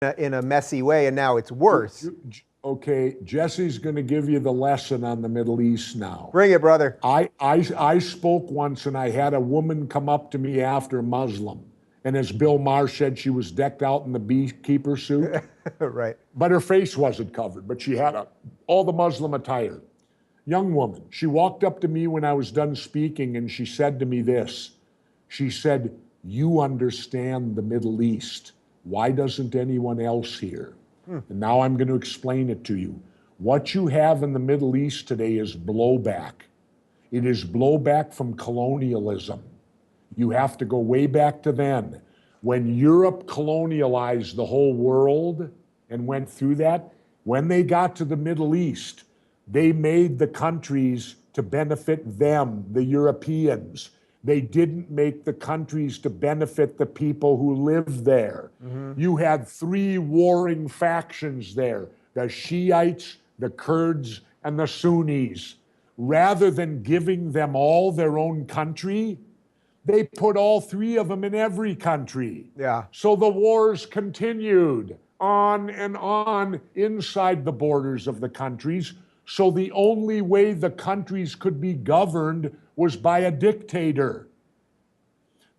in a messy way, and now it's worse. Okay, Jesse's going to give you the lesson on the Middle East now. Bring it, brother. I spoke once, and I had a woman come up to me after Muslim. And as Bill Maher said, she was decked out in the beekeeper suit. Right. But her face wasn't covered, but she had all the Muslim attire. Young woman. She walked up to me when I was done speaking, and she said to me this. She said, "You understand the Middle East. Why doesn't anyone else here?" And now I'm going to explain it to you. What you have in the Middle East today is blowback. It is blowback from colonialism. You have to go way back to then. When Europe colonialized the whole world and went through that, when they got to the Middle East, they made the countries to benefit them, the Europeans. They didn't make the countries to benefit the people who lived there. You had three warring factions there, the Shiites, the Kurds, and the Sunnis. Rather than giving them all their own country, they put all three of them in every country. Yeah. So the wars continued on and on inside the borders of the countries. So the only way the countries could be governed was by a dictator.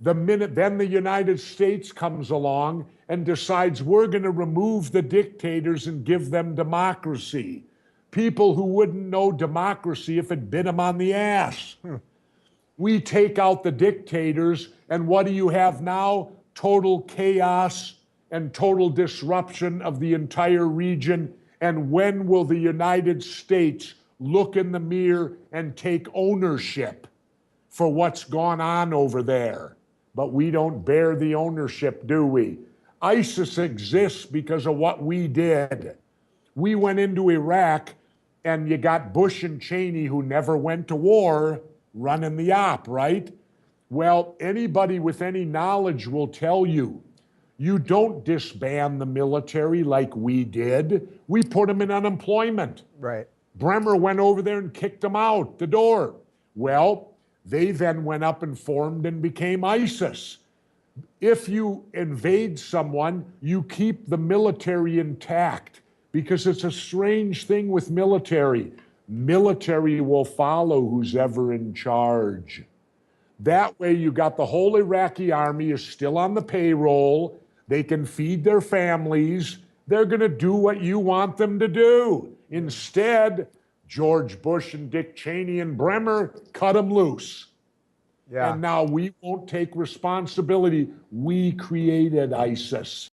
Then the United States comes along and decides we're going to remove the dictators and give them democracy. People who wouldn't know democracy if it bit them on the ass. We take out the dictators, and what do you have now? Total chaos and total disruption of the entire region. And when will the United States look in the mirror and take ownership for what's gone on over there? But we don't bear the ownership, do we? ISIS exists because of what we did. We went into Iraq, and you got Bush and Cheney, who never went to war, running the op, right? Well, anybody with any knowledge will tell you, you don't disband the military like we did. We put them in unemployment. Right. Bremer went over there and kicked them out the door. Well, they then went up and formed and became ISIS. If you invade someone, you keep the military intact, because it's a strange thing with military. Military will follow who's ever in charge. That way you got the whole Iraqi army is still on the payroll. They can feed their families. They're going to do what you want them to do. Instead, George Bush and Dick Cheney and Bremer cut them loose. Yeah. And now we won't take responsibility. We created ISIS.